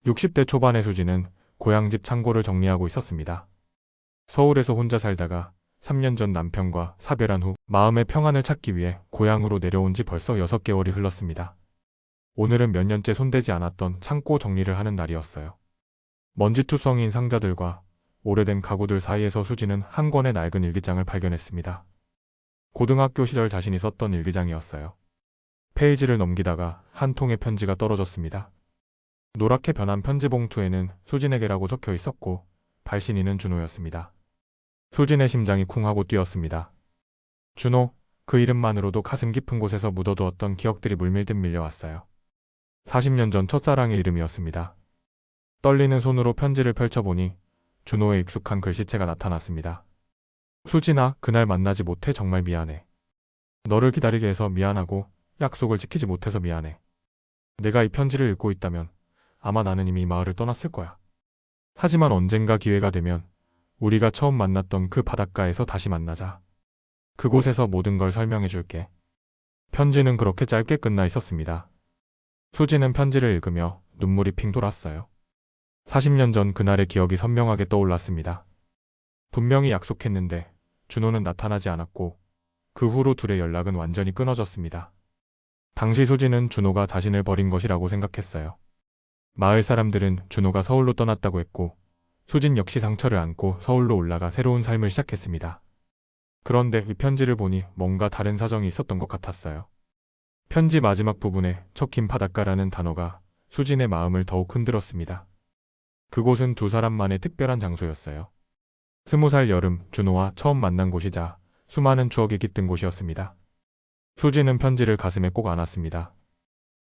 60대 초반의 수지는 고향집 창고를 정리하고 있었습니다. 서울에서 혼자 살다가 3년 전 남편과 사별한 후 마음의 평안을 찾기 위해 고향으로 내려온 지 벌써 6개월이 흘렀습니다. 오늘은 몇 년째 손대지 않았던 창고 정리를 하는 날이었어요. 먼지투성이인 상자들과 오래된 가구들 사이에서 수지는 한 권의 낡은 일기장을 발견했습니다. 고등학교 시절 자신이 썼던 일기장이었어요. 페이지를 넘기다가 한 통의 편지가 떨어졌습니다. 노랗게 변한 편지 봉투에는 수진에게라고 적혀 있었고 발신인은 준호였습니다. 수진의 심장이 쿵 하고 뛰었습니다. 준호, 그 이름만으로도 가슴 깊은 곳에서 묻어두었던 기억들이 물밀듯 밀려왔어요. 40년 전 첫사랑의 이름이었습니다. 떨리는 손으로 편지를 펼쳐보니 준호의 익숙한 글씨체가 나타났습니다. 수진아, 그날 만나지 못해 정말 미안해. 너를 기다리게 해서 미안하고 약속을 지키지 못해서 미안해. 내가 이 편지를 읽고 있다면 아마 나는 이미 이 마을을 떠났을 거야. 하지만 언젠가 기회가 되면 우리가 처음 만났던 그 바닷가에서 다시 만나자. 그곳에서 모든 걸 설명해 줄게. 편지는 그렇게 짧게 끝나 있었습니다. 수지는 편지를 읽으며 눈물이 핑 돌았어요. 40년 전 그날의 기억이 선명하게 떠올랐습니다. 분명히 약속했는데 준호는 나타나지 않았고 그 후로 둘의 연락은 완전히 끊어졌습니다. 당시 수지는 준호가 자신을 버린 것이라고 생각했어요. 마을 사람들은 준호가 서울로 떠났다고 했고 수진 역시 상처를 안고 서울로 올라가 새로운 삶을 시작했습니다. 그런데 이 편지를 보니 뭔가 다른 사정이 있었던 것 같았어요. 편지 마지막 부분에 척힌 바닷가라는 단어가 수진의 마음을 더욱 흔들었습니다. 그곳은 두 사람만의 특별한 장소였어요. 20살 여름 준호와 처음 만난 곳이자 수많은 추억이 깃든 곳이었습니다. 수진은 편지를 가슴에 꼭 안았습니다.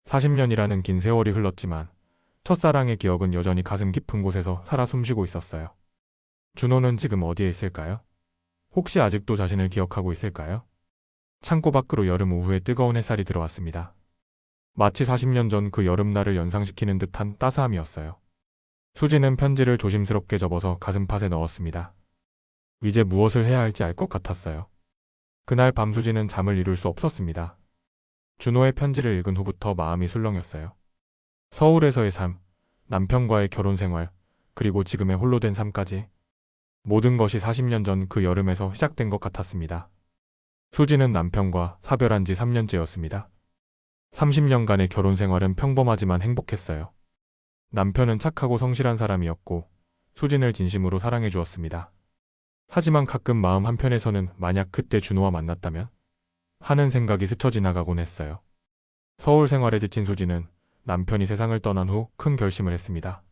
40년이라는 긴 세월이 흘렀지만 첫사랑의 기억은 여전히 가슴 깊은 곳에서 살아 숨쉬고 있었어요. 준호는 지금 어디에 있을까요? 혹시 아직도 자신을 기억하고 있을까요? 창고 밖으로 여름 오후에 뜨거운 햇살이 들어왔습니다. 마치 40년 전 그 여름날을 연상시키는 듯한 따스함이었어요. 수지는 편지를 조심스럽게 접어서 가슴팍에 넣었습니다. 이제 무엇을 해야 할지 알 것 같았어요. 그날 밤 수지는 잠을 이룰 수 없었습니다. 준호의 편지를 읽은 후부터 마음이 술렁였어요. 서울에서의 삶, 남편과의 결혼 생활, 그리고 지금의 홀로 된 삶까지 모든 것이 40년 전 그 여름에서 시작된 것 같았습니다. 수지는 남편과 사별한 지 3년째였습니다. 30년간의 결혼 생활은 평범하지만 행복했어요. 남편은 착하고 성실한 사람이었고 수진을 진심으로 사랑해 주었습니다. 하지만 가끔 마음 한편에서는 만약 그때 준호와 만났다면 하는 생각이 스쳐 지나가곤 했어요. 서울 생활에 지친 수지는 남편이 세상을 떠난 후 큰 결심을 했습니다.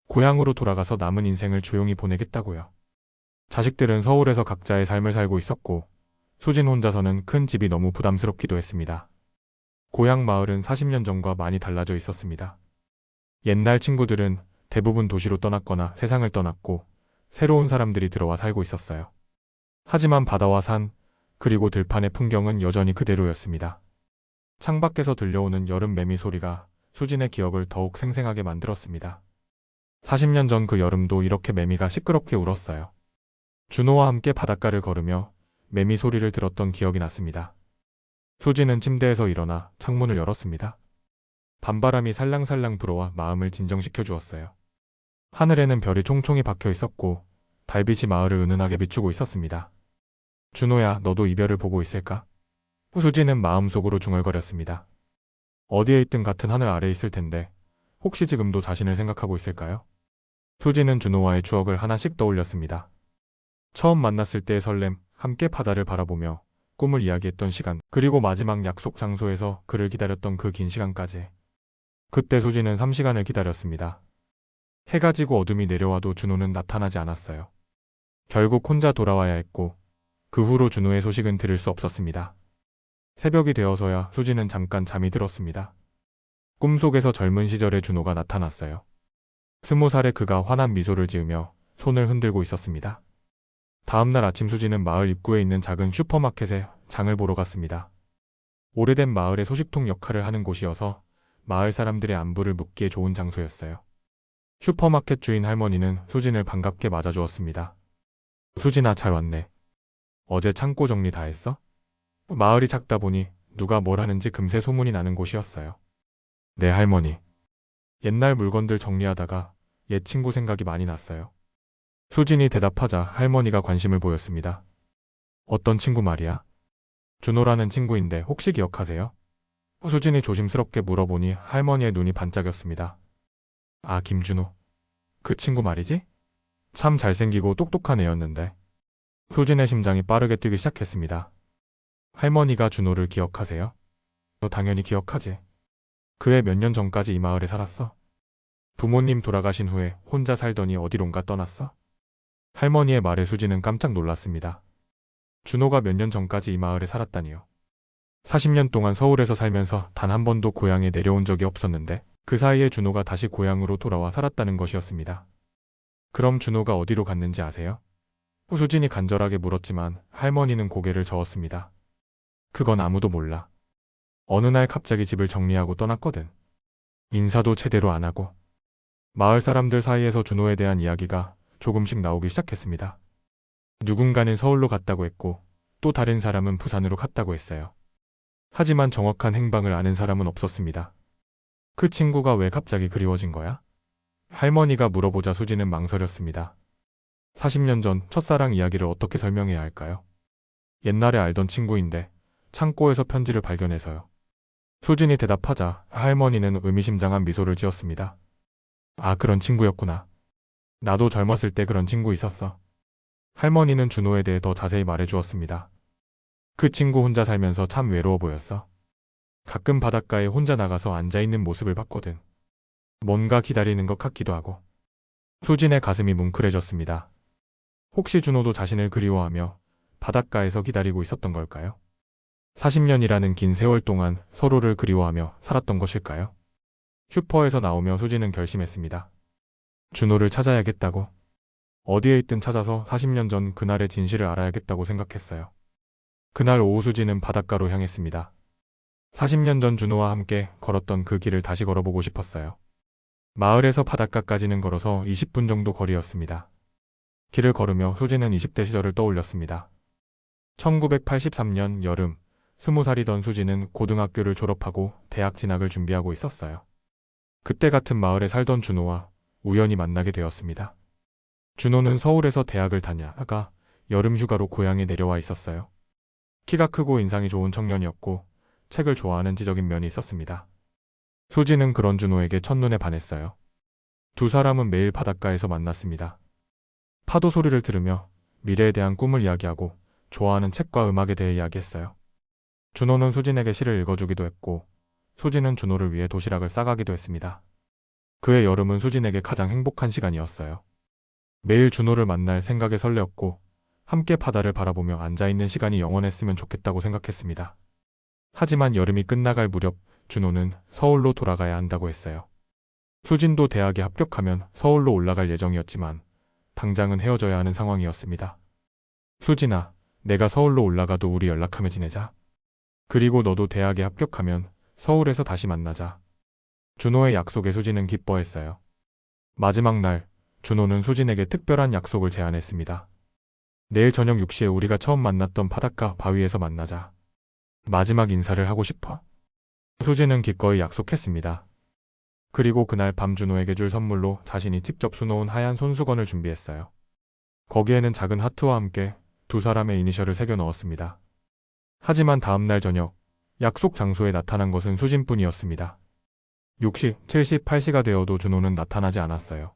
고향으로 돌아가서 남은 인생을 조용히 보내겠다고요. 자식들은 서울에서 각자의 삶을 살고 있었고 수진 혼자서는 큰 집이 너무 부담스럽기도 했습니다. 고향 마을은 40년 전과 많이 달라져 있었습니다. 옛날 친구들은 대부분 도시로 떠났거나 세상을 떠났고 새로운 사람들이 들어와 살고 있었어요. 하지만 바다와 산, 그리고 들판의 풍경은 여전히 그대로였습니다. 창밖에서 들려오는 여름 매미 소리가 수진의 기억을 더욱 생생하게 만들었습니다. 40년 전 그 여름도 이렇게 매미가 시끄럽게 울었어요. 준호와 함께 바닷가를 걸으며 매미 소리를 들었던 기억이 났습니다. 수지는 침대에서 일어나 창문을 열었습니다. 밤바람이 살랑살랑 불어와 마음을 진정시켜 주었어요. 하늘에는 별이 총총히 박혀 있었고 달빛이 마을을 은은하게 비추고 있었습니다. 준호야, 너도 이별을 보고 있을까? 수지는 마음속으로 중얼거렸습니다. 어디에 있든 같은 하늘 아래에 있을 텐데 혹시 지금도 자신을 생각하고 있을까요? 수지는 준호와의 추억을 하나씩 떠올렸습니다. 처음 만났을 때의 설렘, 함께 바다를 바라보며 꿈을 이야기했던 시간, 그리고 마지막 약속 장소에서 그를 기다렸던 그 긴 시간까지. 그때 수지는 3시간을 기다렸습니다. 해가 지고 어둠이 내려와도 준호는 나타나지 않았어요. 결국 혼자 돌아와야 했고 그 후로 준호의 소식은 들을 수 없었습니다. 새벽이 되어서야 수지는 잠깐 잠이 들었습니다. 꿈속에서 젊은 시절의 준호가 나타났어요. 20살의 그가 환한 미소를 지으며 손을 흔들고 있었습니다. 다음날 아침 수지는 마을 입구에 있는 작은 슈퍼마켓에 장을 보러 갔습니다. 오래된 마을의 소식통 역할을 하는 곳이어서 마을 사람들의 안부를 묻기에 좋은 장소였어요. 슈퍼마켓 주인 할머니는 수진을 반갑게 맞아주었습니다. 수진아, 잘 왔네. 어제 창고 정리 다 했어? 마을이 작다 보니 누가 뭘 하는지 금세 소문이 나는 곳이었어요. 네, 할머니. 옛날 물건들 정리하다가 옛 친구 생각이 많이 났어요. 수진이 대답하자 할머니가 관심을 보였습니다. 어떤 친구 말이야? 준호라는 친구인데 혹시 기억하세요? 수진이 조심스럽게 물어보니 할머니의 눈이 반짝였습니다. 아, 김준호. 그 친구 말이지? 참 잘생기고 똑똑한 애였는데. 수진의 심장이 빠르게 뛰기 시작했습니다. 할머니가 준호를 기억하세요? 너 당연히 기억하지. 그 애 몇 년 전까지 이 마을에 살았어. 부모님 돌아가신 후에 혼자 살더니 어디론가 떠났어. 할머니의 말에 수진은 깜짝 놀랐습니다. 준호가 몇 년 전까지 이 마을에 살았다니요. 40년 동안 서울에서 살면서 단 한 번도 고향에 내려온 적이 없었는데 그 사이에 준호가 다시 고향으로 돌아와 살았다는 것이었습니다. 그럼 준호가 어디로 갔는지 아세요? 수진이 간절하게 물었지만 할머니는 고개를 저었습니다. 그건 아무도 몰라. 어느 날 갑자기 집을 정리하고 떠났거든. 인사도 제대로 안 하고. 마을 사람들 사이에서 준호에 대한 이야기가 조금씩 나오기 시작했습니다. 누군가는 서울로 갔다고 했고 또 다른 사람은 부산으로 갔다고 했어요. 하지만 정확한 행방을 아는 사람은 없었습니다. 그 친구가 왜 갑자기 그리워진 거야? 할머니가 물어보자 수지는 망설였습니다. 40년 전 첫사랑 이야기를 어떻게 설명해야 할까요? 옛날에 알던 친구인데 창고에서 편지를 발견해서요. 수진이 대답하자 할머니는 의미심장한 미소를 지었습니다. 아, 그런 친구였구나. 나도 젊었을 때 그런 친구 있었어. 할머니는 준호에 대해 더 자세히 말해주었습니다. 그 친구 혼자 살면서 참 외로워 보였어. 가끔 바닷가에 혼자 나가서 앉아있는 모습을 봤거든. 뭔가 기다리는 것 같기도 하고. 수진의 가슴이 뭉클해졌습니다. 혹시 준호도 자신을 그리워하며 바닷가에서 기다리고 있었던 걸까요? 40년이라는 긴 세월 동안 서로를 그리워하며 살았던 것일까요? 슈퍼에서 나오며 수진은 결심했습니다. 준호를 찾아야겠다고. 어디에 있든 찾아서 40년 전 그날의 진실을 알아야겠다고 생각했어요. 그날 오후 수진은 바닷가로 향했습니다. 40년 전 준호와 함께 걸었던 그 길을 다시 걸어보고 싶었어요. 마을에서 바닷가까지는 걸어서 20분 정도 거리였습니다. 길을 걸으며 수진은 20대 시절을 떠올렸습니다. 1983년 여름, 20살이던 수진은 고등학교를 졸업하고 대학 진학을 준비하고 있었어요. 그때 같은 마을에 살던 준호와 우연히 만나게 되었습니다. 준호는 서울에서 대학을 다녀다가 여름 휴가로 고향에 내려와 있었어요. 키가 크고 인상이 좋은 청년이었고 책을 좋아하는 지적인 면이 있었습니다. 수지는 그런 준호에게 첫눈에 반했어요. 두 사람은 매일 바닷가에서 만났습니다. 파도 소리를 들으며 미래에 대한 꿈을 이야기하고 좋아하는 책과 음악에 대해 이야기했어요. 준호는 수진에게 시를 읽어주기도 했고 수진은 준호를 위해 도시락을 싸가기도 했습니다. 그의 여름은 수진에게 가장 행복한 시간이었어요. 매일 준호를 만날 생각에 설레었고 함께 바다를 바라보며 앉아있는 시간이 영원했으면 좋겠다고 생각했습니다. 하지만 여름이 끝나갈 무렵 준호는 서울로 돌아가야 한다고 했어요. 수진도 대학에 합격하면 서울로 올라갈 예정이었지만 당장은 헤어져야 하는 상황이었습니다. 수진아, 내가 서울로 올라가도 우리 연락하며 지내자. 그리고 너도 대학에 합격하면 서울에서 다시 만나자. 준호의 약속에 수진은 기뻐했어요. 마지막 날, 준호는 수진에게 특별한 약속을 제안했습니다. 내일 저녁 6시에 우리가 처음 만났던 바닷가 바위에서 만나자. 마지막 인사를 하고 싶어. 수진은 기꺼이 약속했습니다. 그리고 그날 밤 준호에게 줄 선물로 자신이 직접 수놓은 하얀 손수건을 준비했어요. 거기에는 작은 하트와 함께 두 사람의 이니셜을 새겨 넣었습니다. 하지만 다음날 저녁, 약속 장소에 나타난 것은 수진뿐이었습니다. 6시, 7시, 8시가 되어도 준호는 나타나지 않았어요.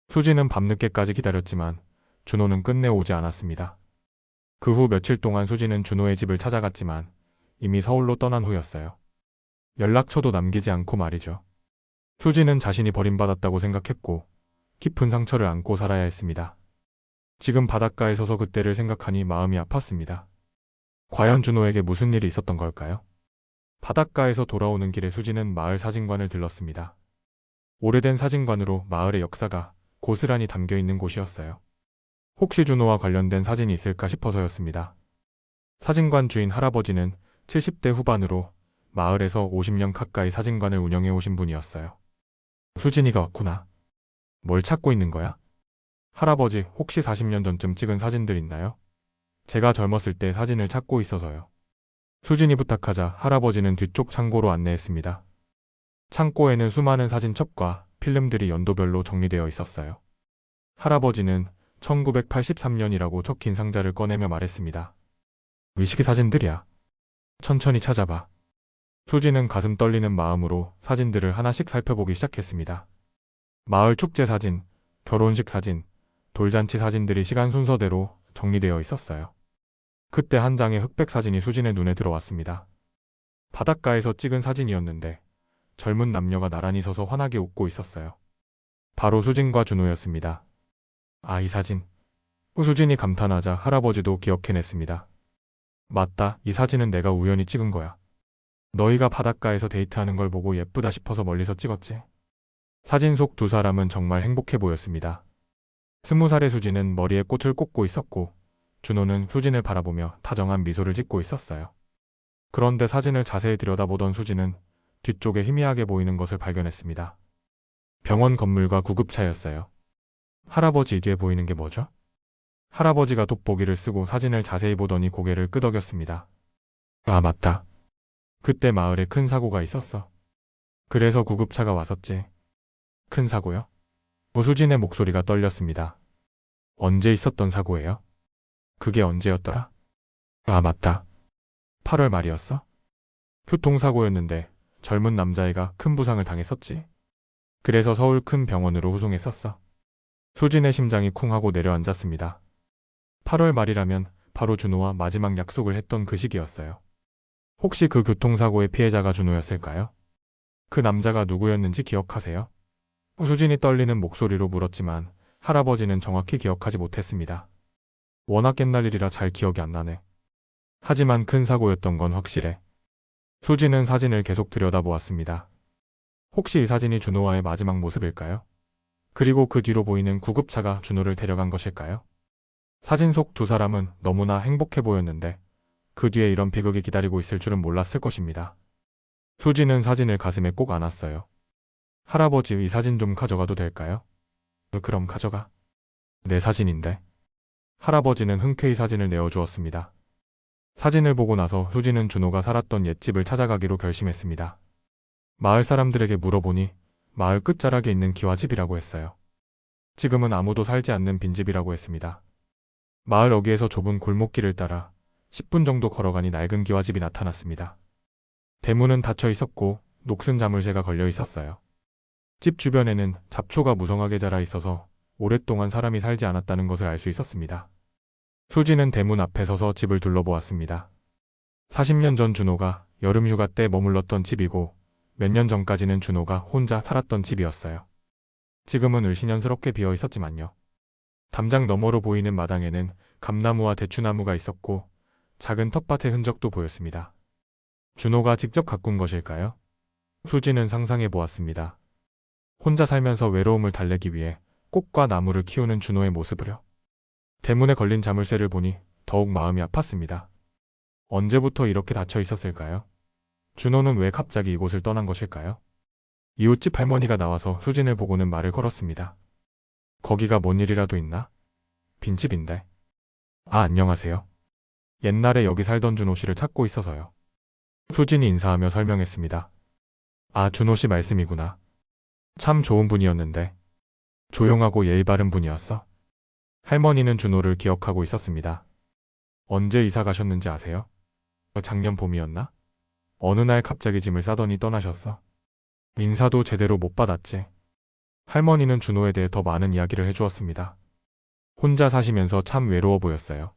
수진은 밤늦게까지 기다렸지만 준호는 끝내 오지 않았습니다. 그 후 며칠 동안 수진은 준호의 집을 찾아갔지만 이미 서울로 떠난 후였어요. 연락처도 남기지 않고 말이죠. 수진은 자신이 버림받았다고 생각했고 깊은 상처를 안고 살아야 했습니다. 지금 바닷가에 서서 그때를 생각하니 마음이 아팠습니다. 과연 준호에게 무슨 일이 있었던 걸까요? 바닷가에서 돌아오는 길에 수진은 마을 사진관을 들렀습니다. 오래된 사진관으로 마을의 역사가 고스란히 담겨있는 곳이었어요. 혹시 준호와 관련된 사진이 있을까 싶어서였습니다. 사진관 주인 할아버지는 70대 후반으로 마을에서 50년 가까이 사진관을 운영해 오신 분이었어요. 수진이가 왔구나. 뭘 찾고 있는 거야? 할아버지, 혹시 40년 전쯤 찍은 사진들 있나요? 제가 젊었을 때 사진을 찾고 있어서요. 수진이 부탁하자 할아버지는 뒤쪽 창고로 안내했습니다. 창고에는 수많은 사진첩과 필름들이 연도별로 정리되어 있었어요. 할아버지는 1983년이라고 적힌 상자를 꺼내며 말했습니다. 위시기 사진들이야. 천천히 찾아봐. 수지는 가슴 떨리는 마음으로 사진들을 하나씩 살펴보기 시작했습니다. 마을 축제 사진, 결혼식 사진, 돌잔치 사진들이 시간 순서대로 정리되어 있었어요. 그때 한 장의 흑백 사진이 수진의 눈에 들어왔습니다. 바닷가에서 찍은 사진이었는데 젊은 남녀가 나란히 서서 환하게 웃고 있었어요. 바로 수진과 준호였습니다. 아, 이 사진. 수진이 감탄하자 할아버지도 기억해냈습니다. 맞다, 이 사진은 내가 우연히 찍은 거야. 너희가 바닷가에서 데이트하는 걸 보고 예쁘다 싶어서 멀리서 찍었지. 사진 속 두 사람은 정말 행복해 보였습니다. 20살의 수진은 머리에 꽃을 꽂고 있었고 준호는 수진을 바라보며 다정한 미소를 짓고 있었어요. 그런데 사진을 자세히 들여다보던 수진은 뒤쪽에 희미하게 보이는 것을 발견했습니다. 병원 건물과 구급차였어요. 할아버지, 뒤에 보이는 게 뭐죠? 할아버지가 돋보기를 쓰고 사진을 자세히 보더니 고개를 끄덕였습니다. 아, 맞다. 그때 마을에 큰 사고가 있었어. 그래서 구급차가 왔었지. 큰 사고요? 수진의 목소리가 떨렸습니다. 언제 있었던 사고예요? 그게 언제였더라? 아, 맞다. 8월 말이었어? 교통사고였는데 젊은 남자애가 큰 부상을 당했었지. 그래서 서울 큰 병원으로 후송했었어. 수진의 심장이 쿵 하고 내려앉았습니다. 8월 말이라면 바로 준호와 마지막 약속을 했던 그 시기였어요. 혹시 그 교통사고의 피해자가 준호였을까요? 그 남자가 누구였는지 기억하세요? 수진이 떨리는 목소리로 물었지만 할아버지는 정확히 기억하지 못했습니다. 워낙 옛날 일이라 잘 기억이 안 나네. 하지만 큰 사고였던 건 확실해. 수진은 사진을 계속 들여다보았습니다. 혹시 이 사진이 준호와의 마지막 모습일까요? 그리고 그 뒤로 보이는 구급차가 준호를 데려간 것일까요? 사진 속 두 사람은 너무나 행복해 보였는데 그 뒤에 이런 비극이 기다리고 있을 줄은 몰랐을 것입니다. 수진은 사진을 가슴에 꼭 안았어요. 할아버지, 이 사진 좀 가져가도 될까요? 그럼 가져가. 내 사진인데. 할아버지는 흔쾌히 사진을 내어주었습니다. 사진을 보고 나서 수진은 준호가 살았던 옛집을 찾아가기로 결심했습니다. 마을 사람들에게 물어보니 마을 끝자락에 있는 기와집이라고 했어요. 지금은 아무도 살지 않는 빈집이라고 했습니다. 마을 어귀에서 좁은 골목길을 따라 10분 정도 걸어가니 낡은 기와집이 나타났습니다. 대문은 닫혀 있었고 녹슨 자물쇠가 걸려 있었어요. 집 주변에는 잡초가 무성하게 자라 있어서 오랫동안 사람이 살지 않았다는 것을 알 수 있었습니다. 수지는 대문 앞에 서서 집을 둘러보았습니다. 40년 전 준호가 여름휴가 때 머물렀던 집이고 몇 년 전까지는 준호가 혼자 살았던 집이었어요. 지금은 을씨년스럽게 비어 있었지만요. 담장 너머로 보이는 마당에는 감나무와 대추나무가 있었고 작은 텃밭의 흔적도 보였습니다. 준호가 직접 가꾼 것일까요? 수지는 상상해 보았습니다. 혼자 살면서 외로움을 달래기 위해 꽃과 나무를 키우는 준호의 모습을요. 대문에 걸린 자물쇠를 보니 더욱 마음이 아팠습니다. 언제부터 이렇게 닫혀 있었을까요? 준호는 왜 갑자기 이곳을 떠난 것일까요? 이웃집 할머니가 나와서 수진을 보고는 말을 걸었습니다. 거기가 뭔 일이라도 있나? 빈집인데. 아, 안녕하세요. 옛날에 여기 살던 준호 씨를 찾고 있어서요. 수진이 인사하며 설명했습니다. 아, 준호 씨 말씀이구나. 참 좋은 분이었는데. 조용하고 예의 바른 분이었어. 할머니는 준호를 기억하고 있었습니다. 언제 이사 가셨는지 아세요? 작년 봄이었나? 어느 날 갑자기 짐을 싸더니 떠나셨어. 인사도 제대로 못 받았지. 할머니는 준호에 대해 더 많은 이야기를 해주었습니다. 혼자 사시면서 참 외로워 보였어요.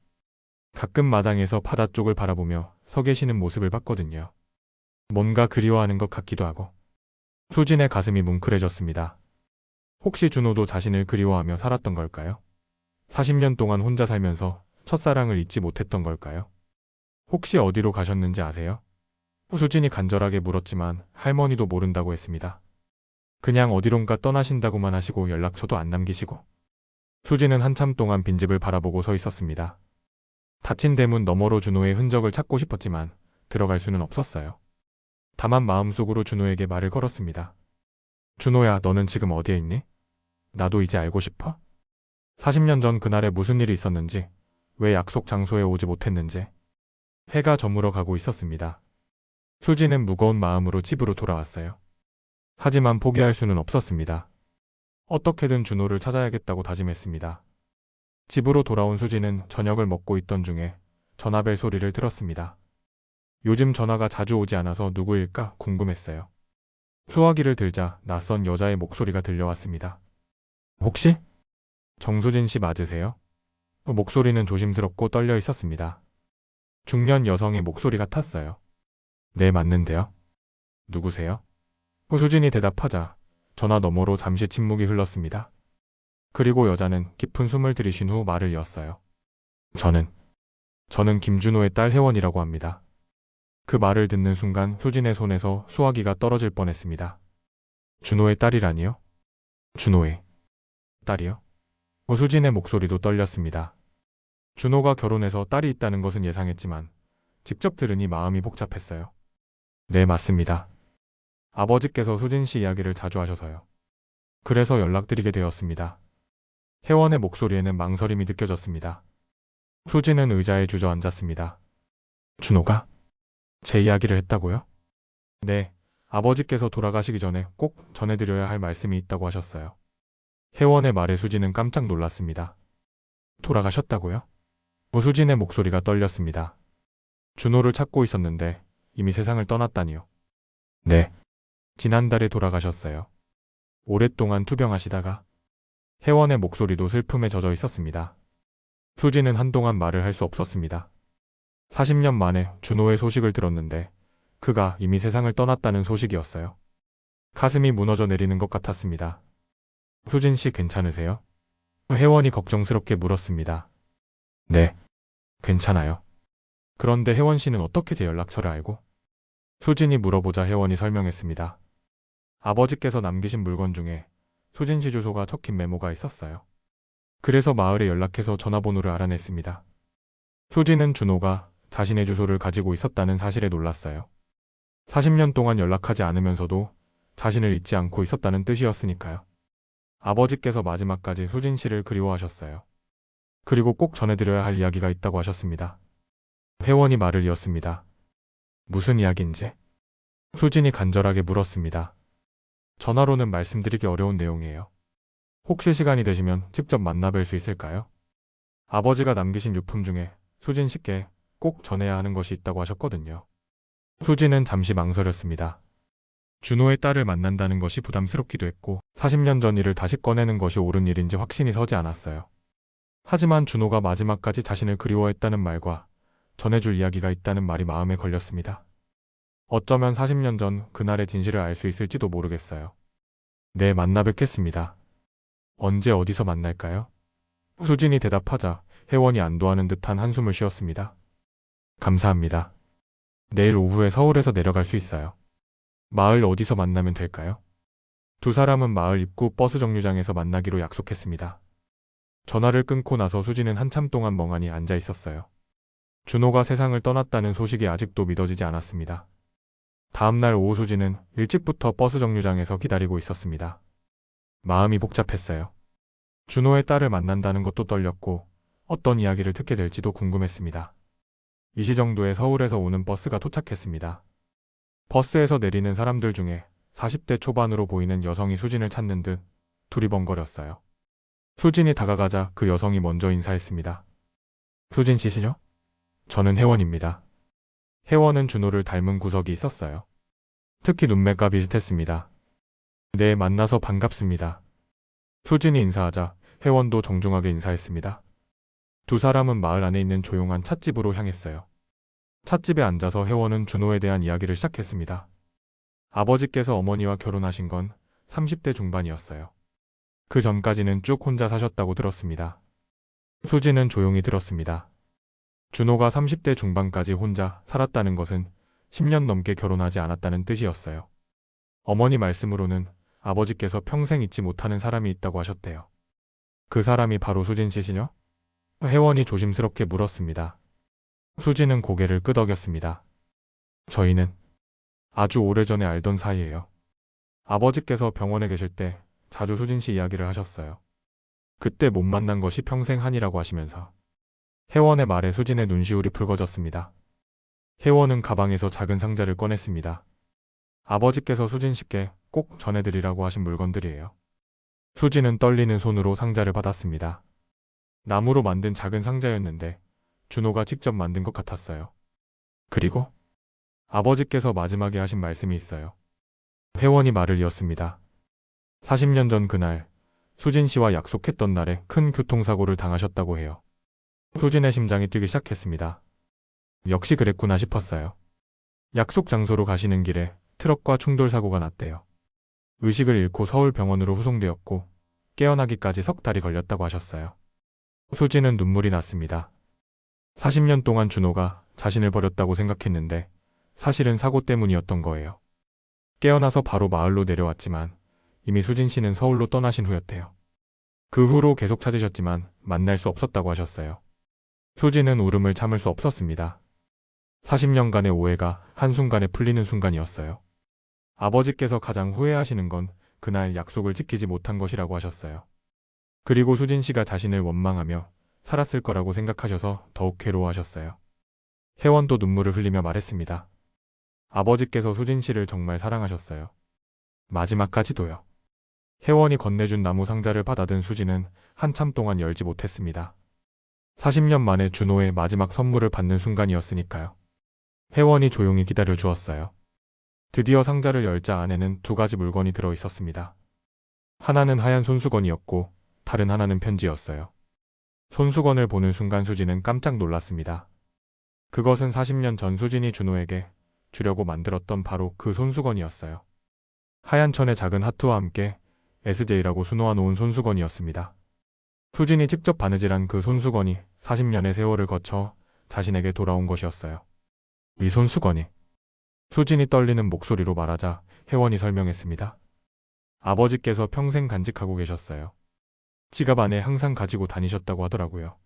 가끔 마당에서 바다 쪽을 바라보며 서 계시는 모습을 봤거든요. 뭔가 그리워하는 것 같기도 하고. 수진의 가슴이 뭉클해졌습니다. 혹시 준호도 자신을 그리워하며 살았던 걸까요? 40년 동안 혼자 살면서 첫사랑을 잊지 못했던 걸까요? 혹시 어디로 가셨는지 아세요? 수진이 간절하게 물었지만 할머니도 모른다고 했습니다. 그냥 어디론가 떠나신다고만 하시고 연락처도 안 남기시고. 수진은 한참 동안 빈집을 바라보고 서 있었습니다. 닫힌 대문 너머로 준호의 흔적을 찾고 싶었지만 들어갈 수는 없었어요. 다만 마음속으로 준호에게 말을 걸었습니다. 준호야, 너는 지금 어디에 있니? 나도 이제 알고 싶어? 40년 전 그날에 무슨 일이 있었는지, 왜 약속 장소에 오지 못했는지. 해가 저물어 가고 있었습니다. 수지는 무거운 마음으로 집으로 돌아왔어요. 하지만 포기할 수는 없었습니다. 어떻게든 준호를 찾아야겠다고 다짐했습니다. 집으로 돌아온 수지는 저녁을 먹고 있던 중에 전화벨 소리를 들었습니다. 요즘 전화가 자주 오지 않아서 누구일까 궁금했어요. 수화기를 들자 낯선 여자의 목소리가 들려왔습니다. 혹시 정수진 씨 맞으세요? 목소리는 조심스럽고 떨려 있었습니다. 중년 여성의 목소리 같았어요. 네, 맞는데요. 누구세요? 수진이 대답하자 전화 너머로 잠시 침묵이 흘렀습니다. 그리고 여자는 깊은 숨을 들이쉰 후 말을 이었어요. 저는 김준호의 딸 혜원이라고 합니다. 그 말을 듣는 순간 수진의 손에서 수화기가 떨어질 뻔했습니다. 준호의 딸이라니요? 준호의 딸이요? 수진의 목소리도 떨렸습니다. 준호가 결혼해서 딸이 있다는 것은 예상했지만 직접 들으니 마음이 복잡했어요. 네, 맞습니다. 아버지께서 수진 씨 이야기를 자주 하셔서요. 그래서 연락드리게 되었습니다. 혜원의 목소리에는 망설임이 느껴졌습니다. 수진은 의자에 주저앉았습니다. 준호가 제 이야기를 했다고요? 네, 아버지께서 돌아가시기 전에 꼭 전해드려야 할 말씀이 있다고 하셨어요. 혜원의 말에 수진은 깜짝 놀랐습니다. 돌아가셨다고요? 수진의 목소리가 떨렸습니다. 준호를 찾고 있었는데 이미 세상을 떠났다니요. 네, 지난달에 돌아가셨어요. 오랫동안 투병하시다가. 혜원의 목소리도 슬픔에 젖어 있었습니다. 수진은 한동안 말을 할 수 없었습니다. 40년 만에 준호의 소식을 들었는데 그가 이미 세상을 떠났다는 소식이었어요. 가슴이 무너져 내리는 것 같았습니다. 수진 씨 괜찮으세요? 혜원이 걱정스럽게 물었습니다. 네, 괜찮아요. 그런데 혜원 씨는 어떻게 제 연락처를 알고? 수진이 물어보자 혜원이 설명했습니다. 아버지께서 남기신 물건 중에 수진 씨 주소가 적힌 메모가 있었어요. 그래서 마을에 연락해서 전화번호를 알아냈습니다. 수진은 준호가 자신의 주소를 가지고 있었다는 사실에 놀랐어요. 40년 동안 연락하지 않으면서도 자신을 잊지 않고 있었다는 뜻이었으니까요. 아버지께서 마지막까지 수진 씨를 그리워하셨어요. 그리고 꼭 전해드려야 할 이야기가 있다고 하셨습니다. 혜원이 말을 이었습니다. 무슨 이야기인지? 수진이 간절하게 물었습니다. 전화로는 말씀드리기 어려운 내용이에요. 혹시 시간이 되시면 직접 만나뵐 수 있을까요? 아버지가 남기신 유품 중에 수진 씨께 꼭 전해야 하는 것이 있다고 하셨거든요. 수진은 잠시 망설였습니다. 준호의 딸을 만난다는 것이 부담스럽기도 했고 40년 전 일을 다시 꺼내는 것이 옳은 일인지 확신이 서지 않았어요. 하지만 준호가 마지막까지 자신을 그리워했다는 말과 전해줄 이야기가 있다는 말이 마음에 걸렸습니다. 어쩌면 40년 전 그날의 진실을 알 수 있을지도 모르겠어요. 네, 만나 뵙겠습니다. 언제 어디서 만날까요? 수진이 대답하자 혜원이 안도하는 듯한 한숨을 쉬었습니다. 감사합니다. 내일 오후에 서울에서 내려갈 수 있어요. 마을 어디서 만나면 될까요? 두 사람은 마을 입구 버스 정류장에서 만나기로 약속했습니다. 전화를 끊고 나서 수진은 한참 동안 멍하니 앉아 있었어요. 준호가 세상을 떠났다는 소식이 아직도 믿어지지 않았습니다. 다음날 오후 수진은 일찍부터 버스 정류장에서 기다리고 있었습니다. 마음이 복잡했어요. 준호의 딸을 만난다는 것도 떨렸고 어떤 이야기를 듣게 될지도 궁금했습니다. 이 시 정도에 서울에서 오는 버스가 도착했습니다. 버스에서 내리는 사람들 중에 40대 초반으로 보이는 여성이 수진을 찾는 듯 두리번거렸어요. 수진이 다가가자 그 여성이 먼저 인사했습니다. 수진 씨시죠? 저는 혜원입니다. 혜원은 준호를 닮은 구석이 있었어요. 특히 눈매가 비슷했습니다. 네, 만나서 반갑습니다. 수진이 인사하자 혜원도 정중하게 인사했습니다. 두 사람은 마을 안에 있는 조용한 찻집으로 향했어요. 찻집에 앉아서 혜원은 준호에 대한 이야기를 시작했습니다. 아버지께서 어머니와 결혼하신 건 30대 중반이었어요. 그 전까지는 쭉 혼자 사셨다고 들었습니다. 수진은 조용히 들었습니다. 준호가 30대 중반까지 혼자 살았다는 것은 10년 넘게 결혼하지 않았다는 뜻이었어요. 어머니 말씀으로는 아버지께서 평생 잊지 못하는 사람이 있다고 하셨대요. 그 사람이 바로 수진 씨시뇨? 혜원이 조심스럽게 물었습니다. 수진은 고개를 끄덕였습니다. 저희는 아주 오래전에 알던 사이예요. 아버지께서 병원에 계실 때 자주 수진 씨 이야기를 하셨어요. 그때 못 만난 것이 평생 한이라고 하시면서. 혜원의 말에 수진의 눈시울이 붉어졌습니다. 혜원은 가방에서 작은 상자를 꺼냈습니다. 아버지께서 수진 씨께 꼭 전해드리라고 하신 물건들이에요. 수진은 떨리는 손으로 상자를 받았습니다. 나무로 만든 작은 상자였는데 준호가 직접 만든 것 같았어요. 그리고 아버지께서 마지막에 하신 말씀이 있어요. 회원이 말을 이었습니다. 40년 전 그날 수진 씨와 약속했던 날에 큰 교통사고를 당하셨다고 해요. 수진의 심장이 뛰기 시작했습니다. 역시 그랬구나 싶었어요. 약속 장소로 가시는 길에 트럭과 충돌 사고가 났대요. 의식을 잃고 서울병원으로 후송되었고 깨어나기까지 석 달이 걸렸다고 하셨어요. 수진은 눈물이 났습니다. 40년 동안 준호가 자신을 버렸다고 생각했는데 사실은 사고 때문이었던 거예요. 깨어나서 바로 마을로 내려왔지만 이미 수진 씨는 서울로 떠나신 후였대요. 그 후로 계속 찾으셨지만 만날 수 없었다고 하셨어요. 수진은 울음을 참을 수 없었습니다. 40년간의 오해가 한순간에 풀리는 순간이었어요. 아버지께서 가장 후회하시는 건 그날 약속을 지키지 못한 것이라고 하셨어요. 그리고 수진 씨가 자신을 원망하며 살았을 거라고 생각하셔서 더욱 괴로워하셨어요. 혜원도 눈물을 흘리며 말했습니다. 아버지께서 수진 씨를 정말 사랑하셨어요. 마지막까지도요. 혜원이 건네준 나무 상자를 받아든 수진은 한참 동안 열지 못했습니다. 40년 만에 준호의 마지막 선물을 받는 순간이었으니까요. 혜원이 조용히 기다려 주었어요. 드디어 상자를 열자 안에는 두 가지 물건이 들어 있었습니다. 하나는 하얀 손수건이었고 다른 하나는 편지였어요. 손수건을 보는 순간 수진은 깜짝 놀랐습니다. 그것은 40년 전 수진이 준호에게 주려고 만들었던 바로 그 손수건이었어요. 하얀 천의 작은 하트와 함께 SJ라고 수놓아 놓은 손수건이었습니다. 수진이 직접 바느질한 그 손수건이 40년의 세월을 거쳐 자신에게 돌아온 것이었어요. 이 손수건이. 수진이 떨리는 목소리로 말하자 혜원이 설명했습니다. 아버지께서 평생 간직하고 계셨어요. 지갑 안에 항상 가지고 다니셨다고 하더라고요.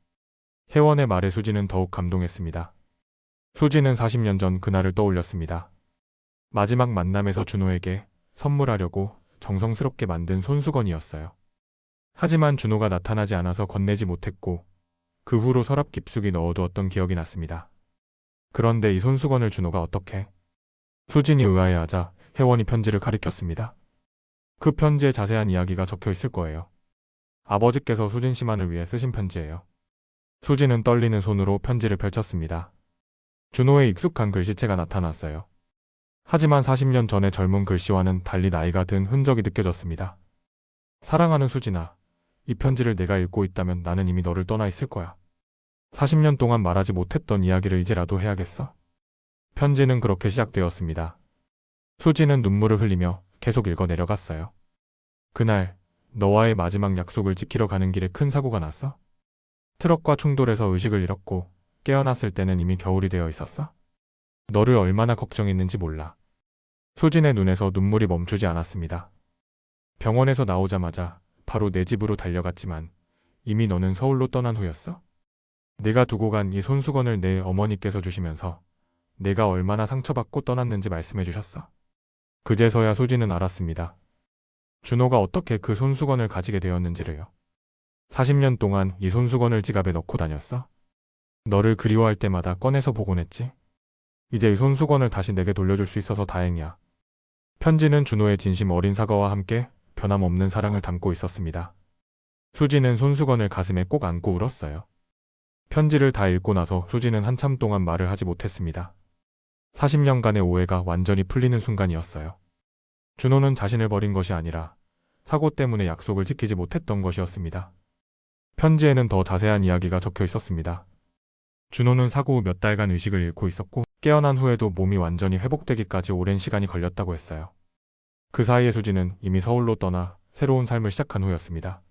혜원의 말에 수진은 더욱 감동했습니다. 수진은 40년 전 그날을 떠올렸습니다. 마지막 만남에서 준호에게 선물하려고 정성스럽게 만든 손수건이었어요. 하지만 준호가 나타나지 않아서 건네지 못했고 그 후로 서랍 깊숙이 넣어두었던 기억이 났습니다. 그런데 이 손수건을 준호가 어떻게? 수진이 의아해하자 혜원이 편지를 가리켰습니다. 그 편지에 자세한 이야기가 적혀 있을 거예요. 아버지께서 수진 씨만을 위해 쓰신 편지예요. 수진은 떨리는 손으로 편지를 펼쳤습니다. 준호의 익숙한 글씨체가 나타났어요. 하지만 40년 전의 젊은 글씨와는 달리 나이가 든 흔적이 느껴졌습니다. 사랑하는 수진아, 이 편지를 내가 읽고 있다면 나는 이미 너를 떠나 있을 거야. 40년 동안 말하지 못했던 이야기를 이제라도 해야겠어. 편지는 그렇게 시작되었습니다. 수진은 눈물을 흘리며 계속 읽어 내려갔어요. 그날 너와의 마지막 약속을 지키러 가는 길에 큰 사고가 났어. 트럭과 충돌해서 의식을 잃었고 깨어났을 때는 이미 겨울이 되어 있었어. 너를 얼마나 걱정했는지 몰라. 수진의 눈에서 눈물이 멈추지 않았습니다. 병원에서 나오자마자 바로 내 집으로 달려갔지만 이미 너는 서울로 떠난 후였어. 내가 두고 간 이 손수건을 내 어머니께서 주시면서 내가 얼마나 상처받고 떠났는지 말씀해 주셨어. 그제서야 수진은 알았습니다. 준호가 어떻게 그 손수건을 가지게 되었는지를요. 40년 동안 이 손수건을 지갑에 넣고 다녔어. 너를 그리워할 때마다 꺼내서 보곤 했지. 이제 이 손수건을 다시 내게 돌려줄 수 있어서 다행이야. 편지는 준호의 진심 어린 사과와 함께 변함없는 사랑을 담고 있었습니다. 수진은 손수건을 가슴에 꼭 안고 울었어요. 편지를 다 읽고 나서 수진은 한참 동안 말을 하지 못했습니다. 40년간의 오해가 완전히 풀리는 순간이었어요. 준호는 자신을 버린 것이 아니라 사고 때문에 약속을 지키지 못했던 것이었습니다. 편지에는 더 자세한 이야기가 적혀 있었습니다. 준호는 사고 후 몇 달간 의식을 잃고 있었고 깨어난 후에도 몸이 완전히 회복되기까지 오랜 시간이 걸렸다고 했어요. 그 사이에 수진은 이미 서울로 떠나 새로운 삶을 시작한 후였습니다.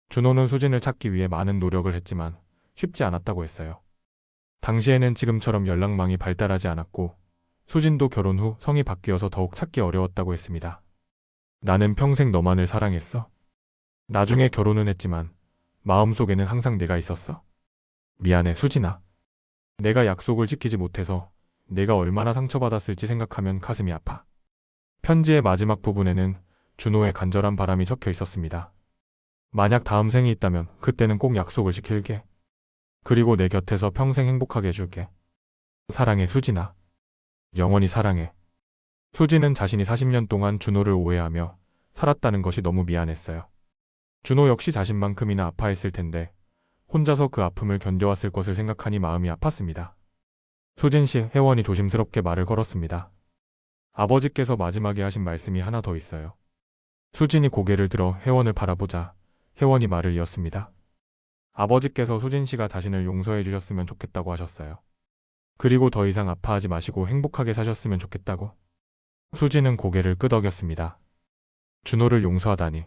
준호는 수진을 찾기 위해 많은 노력을 했지만 쉽지 않았다고 했어요. 당시에는 지금처럼 연락망이 발달하지 않았고 수진도 결혼 후 성이 바뀌어서 더욱 찾기 어려웠다고 했습니다. 나는 평생 너만을 사랑했어. 나중에 결혼은 했지만 마음속에는 항상 내가 있었어. 미안해 수진아. 내가 약속을 지키지 못해서 내가 얼마나 상처받았을지 생각하면 가슴이 아파. 편지의 마지막 부분에는 준호의 간절한 바람이 적혀 있었습니다. 만약 다음 생이 있다면 그때는 꼭 약속을 지킬게. 그리고 내 곁에서 평생 행복하게 해줄게. 사랑해 수진아. 영원히 사랑해. 수지는 자신이 40년 동안 준호를 오해하며 살았다는 것이 너무 미안했어요. 준호 역시 자신만큼이나 아파했을 텐데 혼자서 그 아픔을 견뎌왔을 것을 생각하니 마음이 아팠습니다. 수진 씨, 혜원이 조심스럽게 말을 걸었습니다. 아버지께서 마지막에 하신 말씀이 하나 더 있어요. 수진이 고개를 들어 혜원을 바라보자 혜원이 말을 이었습니다. 아버지께서 수진 씨가 자신을 용서해 주셨으면 좋겠다고 하셨어요. 그리고 더 이상 아파하지 마시고 행복하게 사셨으면 좋겠다고. 수진은 고개를 끄덕였습니다. 준호를 용서하다니.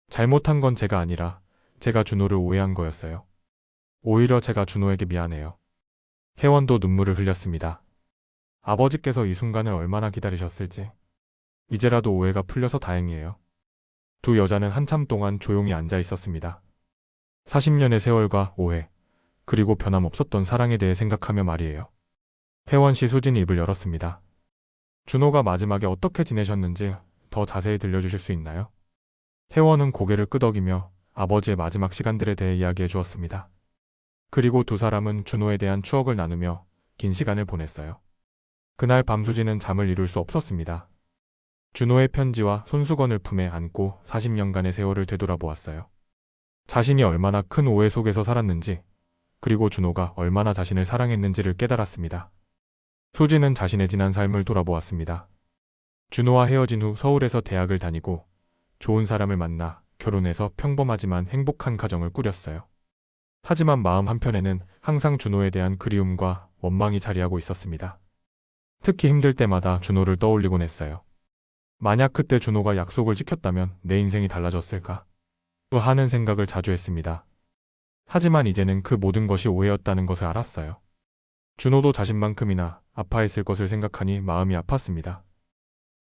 잘못한 건 제가 아니라 제가 준호를 오해한 거였어요. 오히려 제가 준호에게 미안해요. 혜원도 눈물을 흘렸습니다. 아버지께서 이 순간을 얼마나 기다리셨을지. 이제라도 오해가 풀려서 다행이에요. 두 여자는 한참 동안 조용히 앉아 있었습니다. 40년의 세월과 오해, 그리고 변함없었던 사랑에 대해 생각하며 말이에요. 혜원 씨, 수진이 입을 열었습니다. 준호가 마지막에 어떻게 지내셨는지 더 자세히 들려주실 수 있나요? 혜원은 고개를 끄덕이며 아버지의 마지막 시간들에 대해 이야기해 주었습니다. 그리고 두 사람은 준호에 대한 추억을 나누며 긴 시간을 보냈어요. 그날 밤 수진은 잠을 이룰 수 없었습니다. 준호의 편지와 손수건을 품에 안고 40년간의 세월을 되돌아보았어요. 자신이 얼마나 큰 오해 속에서 살았는지, 그리고 준호가 얼마나 자신을 사랑했는지를 깨달았습니다. 수진은 자신의 지난 삶을 돌아보았습니다. 준호와 헤어진 후 서울에서 대학을 다니고 좋은 사람을 만나 결혼해서 평범하지만 행복한 가정을 꾸렸어요. 하지만 마음 한편에는 항상 준호에 대한 그리움과 원망이 자리하고 있었습니다. 특히 힘들 때마다 준호를 떠올리곤 했어요. 만약 그때 준호가 약속을 지켰다면 내 인생이 달라졌을까? 하는 생각을 자주 했습니다. 하지만 이제는 그 모든 것이 오해였다는 것을 알았어요. 준호도 자신만큼이나 아파했을 것을 생각하니 마음이 아팠습니다.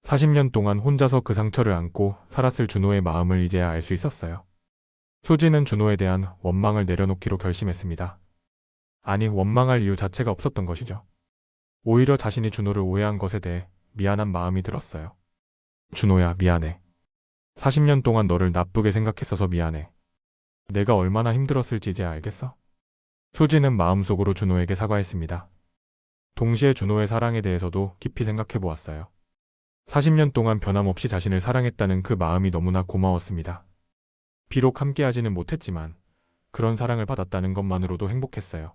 40년 동안 혼자서 그 상처를 안고 살았을 준호의 마음을 이제야 알 수 있었어요. 수지는 준호에 대한 원망을 내려놓기로 결심했습니다. 아니, 원망할 이유 자체가 없었던 것이죠. 오히려 자신이 준호를 오해한 것에 대해 미안한 마음이 들었어요. 준호야, 미안해. 40년 동안 너를 나쁘게 생각했어서 미안해. 내가 얼마나 힘들었을지 이제 알겠어? 수지는 마음속으로 준호에게 사과했습니다. 동시에 준호의 사랑에 대해서도 깊이 생각해 보았어요. 40년 동안 변함없이 자신을 사랑했다는 그 마음이 너무나 고마웠습니다. 비록 함께하지는 못했지만 그런 사랑을 받았다는 것만으로도 행복했어요.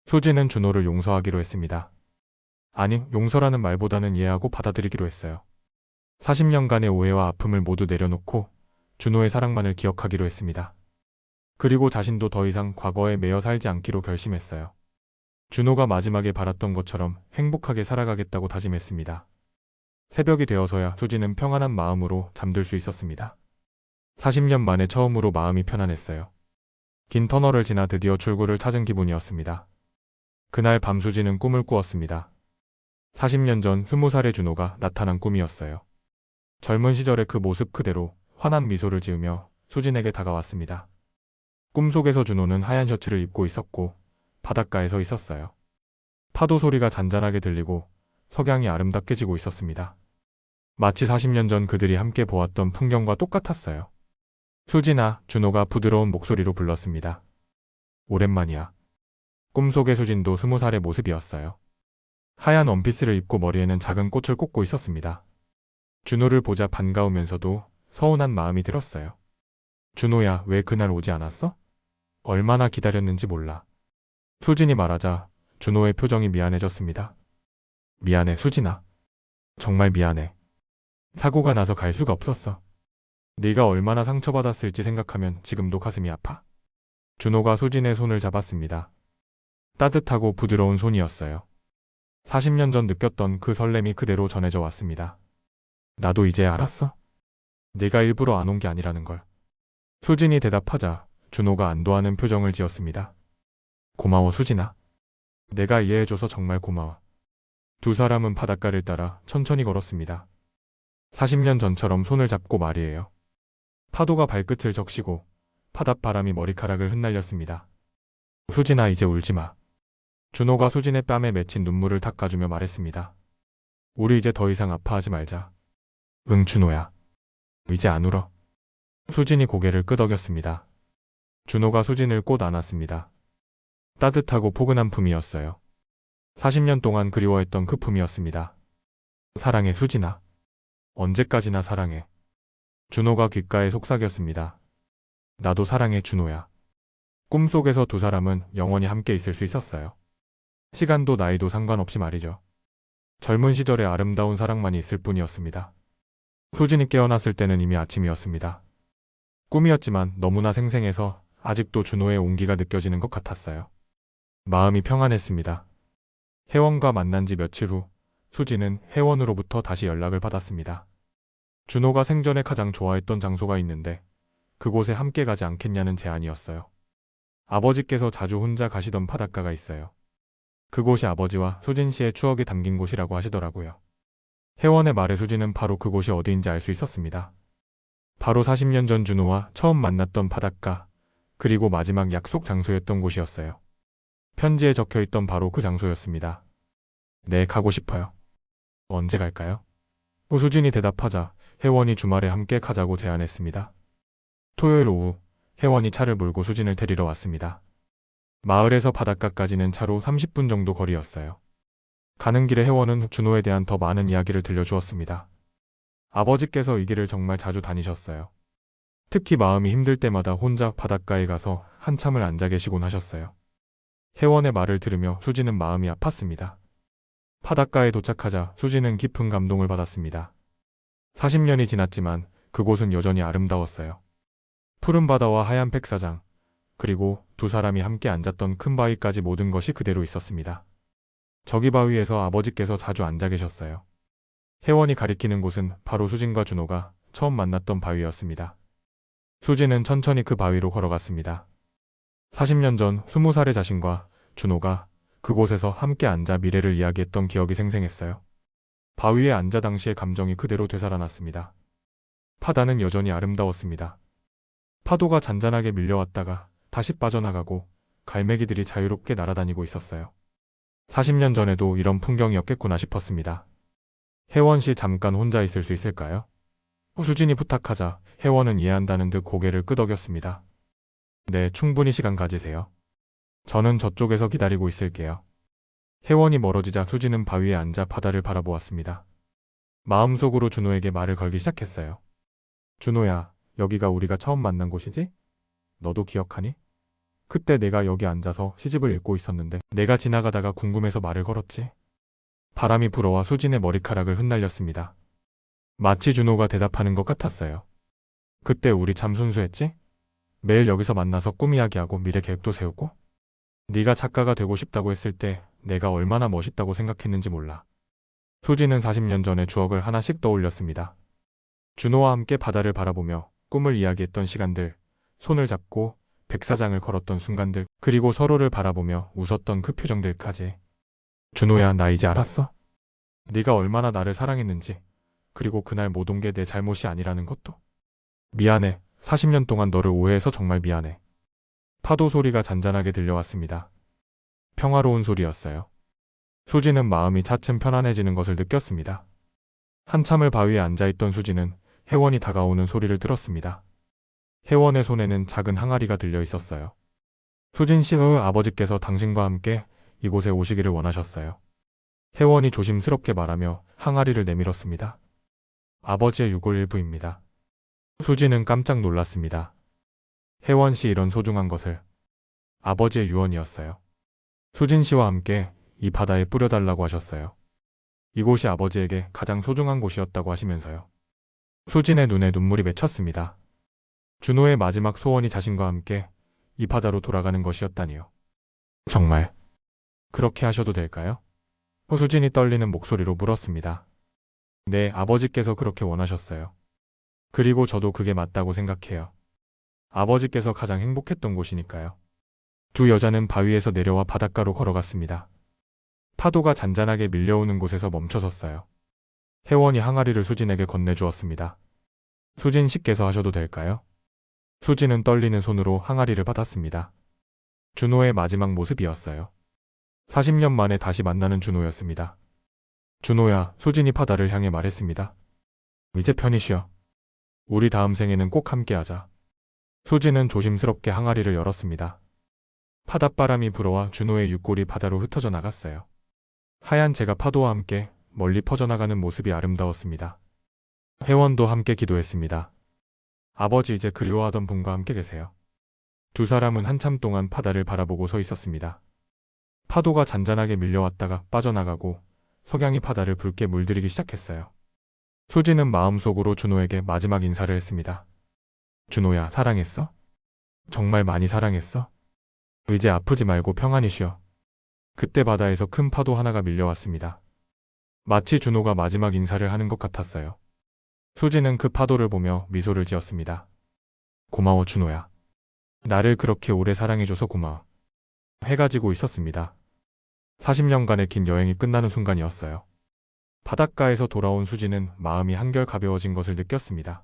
수지는 준호를 용서하기로 했습니다. 아니, 용서라는 말보다는 이해하고 받아들이기로 했어요. 40년간의 오해와 아픔을 모두 내려놓고 준호의 사랑만을 기억하기로 했습니다. 그리고 자신도 더 이상 과거에 매여 살지 않기로 결심했어요. 준호가 마지막에 바랐던 것처럼 행복하게 살아가겠다고 다짐했습니다. 새벽이 되어서야 수지는 평안한 마음으로 잠들 수 있었습니다. 40년 만에 처음으로 마음이 편안했어요. 긴 터널을 지나 드디어 출구를 찾은 기분이었습니다. 그날 밤 수지는 꿈을 꾸었습니다. 40년 전 20살의 준호가 나타난 꿈이었어요. 젊은 시절의 그 모습 그대로 환한 미소를 지으며 수진에게 다가왔습니다. 꿈속에서 준호는 하얀 셔츠를 입고 있었고 바닷가에 서 있었어요. 파도 소리가 잔잔하게 들리고 석양이 아름답게 지고 있었습니다. 마치 40년 전 그들이 함께 보았던 풍경과 똑같았어요. 수진아, 준호가 부드러운 목소리로 불렀습니다. 오랜만이야. 꿈속의 수진도 20살의 모습이었어요. 하얀 원피스를 입고 머리에는 작은 꽃을 꽂고 있었습니다. 준호를 보자 반가우면서도 서운한 마음이 들었어요. 준호야, 왜 그날 오지 않았어? 얼마나 기다렸는지 몰라. 수진이 말하자 준호의 표정이 미안해졌습니다. 미안해, 수진아. 정말 미안해. 사고가 나서 갈 수가 없었어. 네가 얼마나 상처받았을지 생각하면 지금도 가슴이 아파. 준호가 수진의 손을 잡았습니다. 따뜻하고 부드러운 손이었어요. 40년 전 느꼈던 그 설렘이 그대로 전해져 왔습니다. 나도 이제 알았어. 네가 일부러 안 온 게 아니라는 걸. 수진이 대답하자 준호가 안도하는 표정을 지었습니다. 고마워, 수진아. 내가 이해해줘서 정말 고마워. 두 사람은 바닷가를 따라 천천히 걸었습니다. 40년 전처럼 손을 잡고 말이에요. 파도가 발끝을 적시고 바닷바람이 머리카락을 흩날렸습니다. 수진아, 이제 울지 마. 준호가 수진의 뺨에 맺힌 눈물을 닦아주며 말했습니다. 우리 이제 더 이상 아파하지 말자. 응, 준호야. 이제 안 울어. 수진이 고개를 끄덕였습니다. 준호가 수진을 꼭 안았습니다. 따뜻하고 포근한 품이었어요. 40년 동안 그리워했던 그 품이었습니다. 사랑해 수진아. 언제까지나 사랑해. 준호가 귓가에 속삭였습니다. 나도 사랑해 준호야. 꿈속에서 두 사람은 영원히 함께 있을 수 있었어요. 시간도 나이도 상관없이 말이죠. 젊은 시절의 아름다운 사랑만이 있을 뿐이었습니다. 수진이 깨어났을 때는 이미 아침이었습니다. 꿈이었지만 너무나 생생해서 아직도 준호의 온기가 느껴지는 것 같았어요. 마음이 평안했습니다. 혜원과 만난 지 며칠 후 수진은 혜원으로부터 다시 연락을 받았습니다. 준호가 생전에 가장 좋아했던 장소가 있는데 그곳에 함께 가지 않겠냐는 제안이었어요. 아버지께서 자주 혼자 가시던 바닷가가 있어요. 그곳이 아버지와 수진 씨의 추억이 담긴 곳이라고 하시더라고요. 혜원의 말에 수진은 바로 그곳이 어디인지 알 수 있었습니다. 바로 40년 전 준호와 처음 만났던 바닷가, 그리고 마지막 약속 장소였던 곳이었어요. 편지에 적혀있던 바로 그 장소였습니다. 네, 가고 싶어요. 언제 갈까요? 수진이 대답하자 혜원이 주말에 함께 가자고 제안했습니다. 토요일 오후 혜원이 차를 몰고 수진을 데리러 왔습니다. 마을에서 바닷가까지는 차로 30분 정도 거리였어요. 가는 길에 혜원은 준호에 대한 더 많은 이야기를 들려주었습니다. 아버지께서 이 길을 정말 자주 다니셨어요. 특히 마음이 힘들 때마다 혼자 바닷가에 가서 한참을 앉아 계시곤 하셨어요. 혜원의 말을 들으며 수진은 마음이 아팠습니다. 바닷가에 도착하자 수진은 깊은 감동을 받았습니다. 40년이 지났지만 그곳은 여전히 아름다웠어요. 푸른 바다와 하얀 백사장, 그리고 두 사람이 함께 앉았던 큰 바위까지 모든 것이 그대로 있었습니다. 저기 바위에서 아버지께서 자주 앉아 계셨어요. 혜원이 가리키는 곳은 바로 수진과 준호가 처음 만났던 바위였습니다. 수진은 천천히 그 바위로 걸어갔습니다. 40년 전 20살의 자신과 준호가 그곳에서 함께 앉아 미래를 이야기했던 기억이 생생했어요. 바위에 앉아 당시의 감정이 그대로 되살아났습니다. 바다는 여전히 아름다웠습니다. 파도가 잔잔하게 밀려왔다가 다시 빠져나가고 갈매기들이 자유롭게 날아다니고 있었어요. 40년 전에도 이런 풍경이었겠구나 싶었습니다. 혜원 씨 잠깐 혼자 있을 수 있을까요? 수진이 부탁하자 혜원은 이해한다는 듯 고개를 끄덕였습니다. 네, 충분히 시간 가지세요. 저는 저쪽에서 기다리고 있을게요. 혜원이 멀어지자 수진은 바위에 앉아 바다를 바라보았습니다. 마음속으로 준호에게 말을 걸기 시작했어요. 준호야, 여기가 우리가 처음 만난 곳이지? 너도 기억하니? 그때 내가 여기 앉아서 시집을 읽고 있었는데 내가 지나가다가 궁금해서 말을 걸었지. 바람이 불어와 수진의 머리카락을 흩날렸습니다. 마치 준호가 대답하는 것 같았어요. 그때 우리 참 순수했지? 매일 여기서 만나서 꿈 이야기하고 미래 계획도 세우고 네가 작가가 되고 싶다고 했을 때 내가 얼마나 멋있다고 생각했는지 몰라. 수진은 40년 전의 추억을 하나씩 떠올렸습니다. 준호와 함께 바다를 바라보며 꿈을 이야기했던 시간들, 손을 잡고 백사장을 걸었던 순간들, 그리고 서로를 바라보며 웃었던 그 표정들까지. 준호야, 나 이제 알았어. 네가 얼마나 나를 사랑했는지, 그리고 그날 모든 게 내 잘못이 아니라는 것도. 미안해. 40년 동안 너를 오해해서 정말 미안해. 파도 소리가 잔잔하게 들려왔습니다. 평화로운 소리였어요. 수진은 마음이 차츰 편안해지는 것을 느꼈습니다. 한참을 바위에 앉아있던 수진은 혜원이 다가오는 소리를 들었습니다. 혜원의 손에는 작은 항아리가 들려 있었어요. 수진 씨의 아버지께서 당신과 함께 이곳에 오시기를 원하셨어요. 혜원이 조심스럽게 말하며 항아리를 내밀었습니다. 아버지의 유골 일부입니다. 수진은 깜짝 놀랐습니다. 혜원 씨 이런 소중한 것을. 아버지의 유언이었어요. 수진 씨와 함께 이 바다에 뿌려달라고 하셨어요. 이곳이 아버지에게 가장 소중한 곳이었다고 하시면서요. 수진의 눈에 눈물이 맺혔습니다. 준호의 마지막 소원이 자신과 함께 이 바다로 돌아가는 것이었다니요. 정말 그렇게 하셔도 될까요? 수진이 떨리는 목소리로 물었습니다. 네, 아버지께서 그렇게 원하셨어요. 그리고 저도 그게 맞다고 생각해요. 아버지께서 가장 행복했던 곳이니까요. 두 여자는 바위에서 내려와 바닷가로 걸어갔습니다. 파도가 잔잔하게 밀려오는 곳에서 멈춰섰어요. 혜원이 항아리를 수진에게 건네주었습니다. 수진 씨께서 하셔도 될까요? 수진은 떨리는 손으로 항아리를 받았습니다. 준호의 마지막 모습이었어요. 40년 만에 다시 만나는 준호였습니다. 준호야, 수진이 바다를 향해 말했습니다. 이제 편히 쉬어. 우리 다음 생에는 꼭 함께하자. 수진은 조심스럽게 항아리를 열었습니다. 바닷바람이 불어와 준호의 육골이 바다로 흩어져 나갔어요. 하얀 재가 파도와 함께 멀리 퍼져나가는 모습이 아름다웠습니다. 혜원도 함께 기도했습니다. 아버지, 이제 그리워하던 분과 함께 계세요. 두 사람은 한참 동안 바다를 바라보고 서 있었습니다. 파도가 잔잔하게 밀려왔다가 빠져나가고 석양이 바다를 붉게 물들이기 시작했어요. 수지는 마음속으로 준호에게 마지막 인사를 했습니다. 준호야, 사랑했어? 정말 많이 사랑했어? 이제 아프지 말고 편안히 쉬어. 그때 바다에서 큰 파도 하나가 밀려왔습니다. 마치 준호가 마지막 인사를 하는 것 같았어요. 수지는 그 파도를 보며 미소를 지었습니다. 고마워, 준호야. 나를 그렇게 오래 사랑해줘서 고마워. 해가 지고 있었습니다. 40년간의 긴 여행이 끝나는 순간이었어요. 바닷가에서 돌아온 수지는 마음이 한결 가벼워진 것을 느꼈습니다.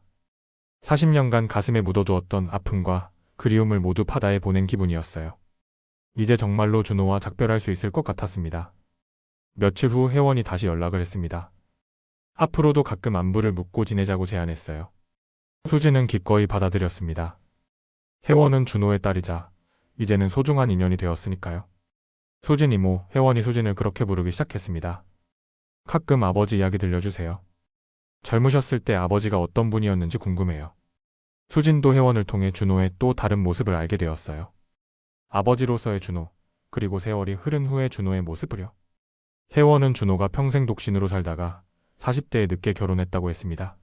40년간 가슴에 묻어두었던 아픔과 그리움을 모두 바다에 보낸 기분이었어요. 이제 정말로 준호와 작별할 수 있을 것 같았습니다. 며칠 후 혜원이 다시 연락을 했습니다. 앞으로도 가끔 안부를 묻고 지내자고 제안했어요. 수지는 기꺼이 받아들였습니다. 혜원은 준호의 딸이자 이제는 소중한 인연이 되었으니까요. 수진 이모, 혜원이 수진을 그렇게 부르기 시작했습니다. 가끔 아버지 이야기 들려주세요. 젊으셨을 때 아버지가 어떤 분이었는지 궁금해요. 수진도 혜원을 통해 준호의 또 다른 모습을 알게 되었어요. 아버지로서의 준호, 그리고 세월이 흐른 후의 준호의 모습을요. 혜원은 준호가 평생 독신으로 살다가 40대에 늦게 결혼했다고 했습니다.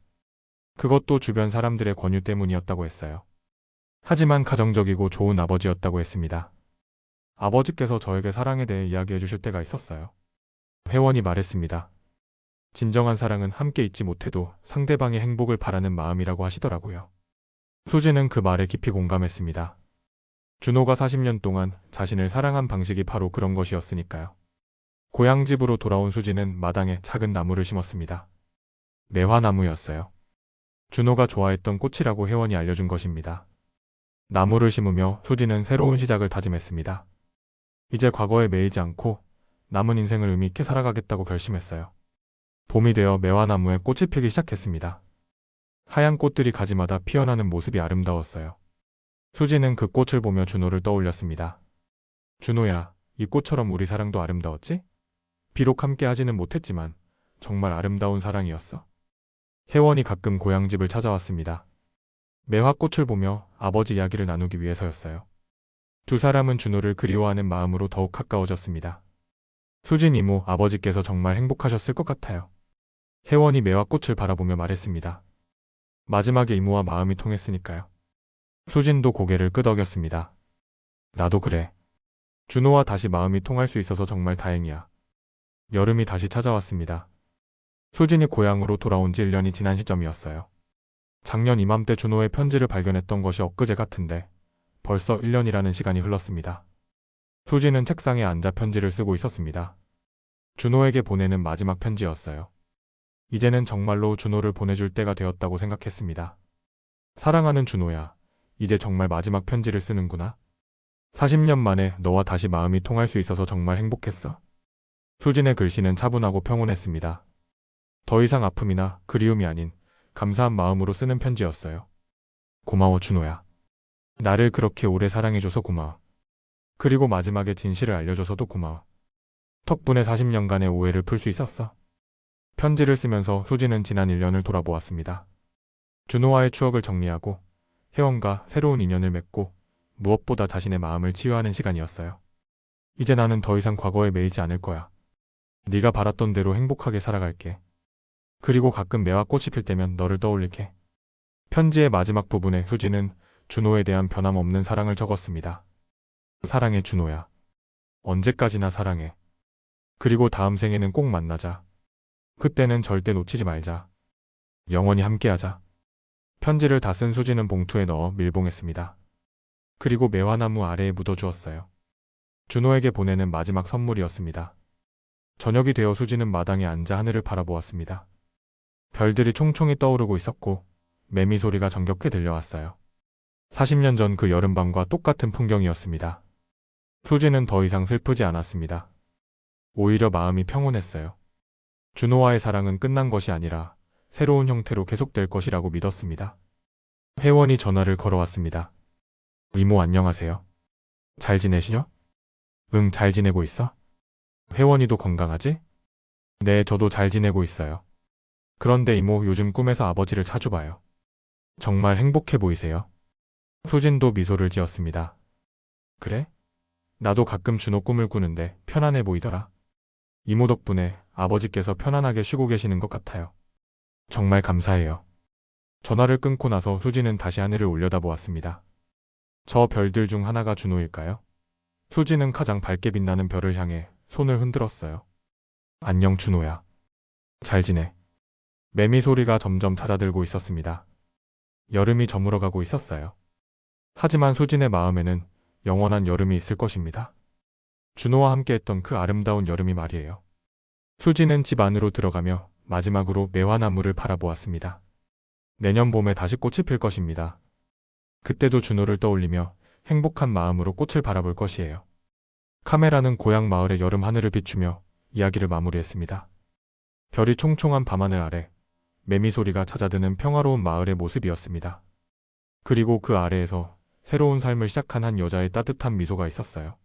그것도 주변 사람들의 권유 때문이었다고 했어요. 하지만 가정적이고 좋은 아버지였다고 했습니다. 아버지께서 저에게 사랑에 대해 이야기해 주실 때가 있었어요. 혜원이 말했습니다. 진정한 사랑은 함께 있지 못해도 상대방의 행복을 바라는 마음이라고 하시더라고요. 수지는 그 말에 깊이 공감했습니다. 준호가 40년 동안 자신을 사랑한 방식이 바로 그런 것이었으니까요. 고향집으로 돌아온 수지는 마당에 작은 나무를 심었습니다. 매화나무였어요. 준호가 좋아했던 꽃이라고 혜원이 알려준 것입니다. 나무를 심으며 수지는 새로운 시작을 다짐했습니다. 이제 과거에 매이지 않고 남은 인생을 의미 있게 살아가겠다고 결심했어요. 봄이 되어 매화나무에 꽃이 피기 시작했습니다. 하얀 꽃들이 가지마다 피어나는 모습이 아름다웠어요. 수지는 그 꽃을 보며 준호를 떠올렸습니다. 준호야, 이 꽃처럼 우리 사랑도 아름다웠지? 비록 함께 하지는 못했지만 정말 아름다운 사랑이었어. 혜원이 가끔 고향집을 찾아왔습니다. 매화꽃을 보며 아버지 이야기를 나누기 위해서였어요. 두 사람은 준호를 그리워하는 마음으로 더욱 가까워졌습니다. 수진 이모, 아버지께서 정말 행복하셨을 것 같아요. 혜원이 매화꽃을 바라보며 말했습니다. 마지막에 이모와 마음이 통했으니까요. 수진도 고개를 끄덕였습니다. 나도 그래. 준호와 다시 마음이 통할 수 있어서 정말 다행이야. 여름이 다시 찾아왔습니다. 수진이 고향으로 돌아온 지 1년이 지난 시점이었어요. 작년 이맘때 준호의 편지를 발견했던 것이 엊그제 같은데 벌써 1년이라는 시간이 흘렀습니다. 수진은 책상에 앉아 편지를 쓰고 있었습니다. 준호에게 보내는 마지막 편지였어요. 이제는 정말로 준호를 보내줄 때가 되었다고 생각했습니다. 사랑하는 준호야, 이제 정말 마지막 편지를 쓰는구나. 40년 만에 너와 다시 마음이 통할 수 있어서 정말 행복했어. 수진의 글씨는 차분하고 평온했습니다. 더 이상 아픔이나 그리움이 아닌 감사한 마음으로 쓰는 편지였어요. 고마워, 준호야. 나를 그렇게 오래 사랑해줘서 고마워. 그리고 마지막에 진실을 알려줘서도 고마워. 덕분에 40년간의 오해를 풀 수 있었어. 편지를 쓰면서 수지는 지난 1년을 돌아보았습니다. 준호와의 추억을 정리하고 혜원과 새로운 인연을 맺고 무엇보다 자신의 마음을 치유하는 시간이었어요. 이제 나는 더 이상 과거에 매이지 않을 거야. 네가 바랐던 대로 행복하게 살아갈게. 그리고 가끔 매화꽃이 필 때면 너를 떠올릴게. 편지의 마지막 부분에 수지는 준호에 대한 변함없는 사랑을 적었습니다. 사랑해, 준호야. 언제까지나 사랑해. 그리고 다음 생에는 꼭 만나자. 그때는 절대 놓치지 말자. 영원히 함께하자. 편지를 다 쓴 수지는 봉투에 넣어 밀봉했습니다. 그리고 매화나무 아래에 묻어주었어요. 준호에게 보내는 마지막 선물이었습니다. 저녁이 되어 수지는 마당에 앉아 하늘을 바라보았습니다. 별들이 총총히 떠오르고 있었고 매미 소리가 정겹게 들려왔어요. 40년 전 그 여름밤과 똑같은 풍경이었습니다. 수지는 더 이상 슬프지 않았습니다. 오히려 마음이 평온했어요. 준호와의 사랑은 끝난 것이 아니라 새로운 형태로 계속될 것이라고 믿었습니다. 혜원이 전화를 걸어왔습니다. 이모, 안녕하세요. 잘 지내시냐? 응, 잘 지내고 있어? 혜원이도 건강하지? 네, 저도 잘 지내고 있어요. 그런데 이모, 요즘 꿈에서 아버지를 자주 봐요. 정말 행복해 보이세요? 수진도 미소를 지었습니다. 그래? 나도 가끔 준호 꿈을 꾸는데 편안해 보이더라. 이모 덕분에 아버지께서 편안하게 쉬고 계시는 것 같아요. 정말 감사해요. 전화를 끊고 나서 수지는 다시 하늘을 올려다보았습니다. 저 별들 중 하나가 준호일까요? 수지는 가장 밝게 빛나는 별을 향해 손을 흔들었어요. 안녕 준호야. 잘 지내. 매미 소리가 점점 잦아들고 있었습니다. 여름이 저물어가고 있었어요. 하지만 수진의 마음에는 영원한 여름이 있을 것입니다. 준호와 함께했던 그 아름다운 여름이 말이에요. 수진은 집 안으로 들어가며 마지막으로 매화나무를 바라보았습니다. 내년 봄에 다시 꽃이 필 것입니다. 그때도 준호를 떠올리며 행복한 마음으로 꽃을 바라볼 것이에요. 카메라는 고향 마을의 여름 하늘을 비추며 이야기를 마무리했습니다. 별이 총총한 밤하늘 아래 매미 소리가 잦아드는 평화로운 마을의 모습이었습니다. 그리고 그 아래에서 새로운 삶을 시작한 한 여자의 따뜻한 미소가 있었어요.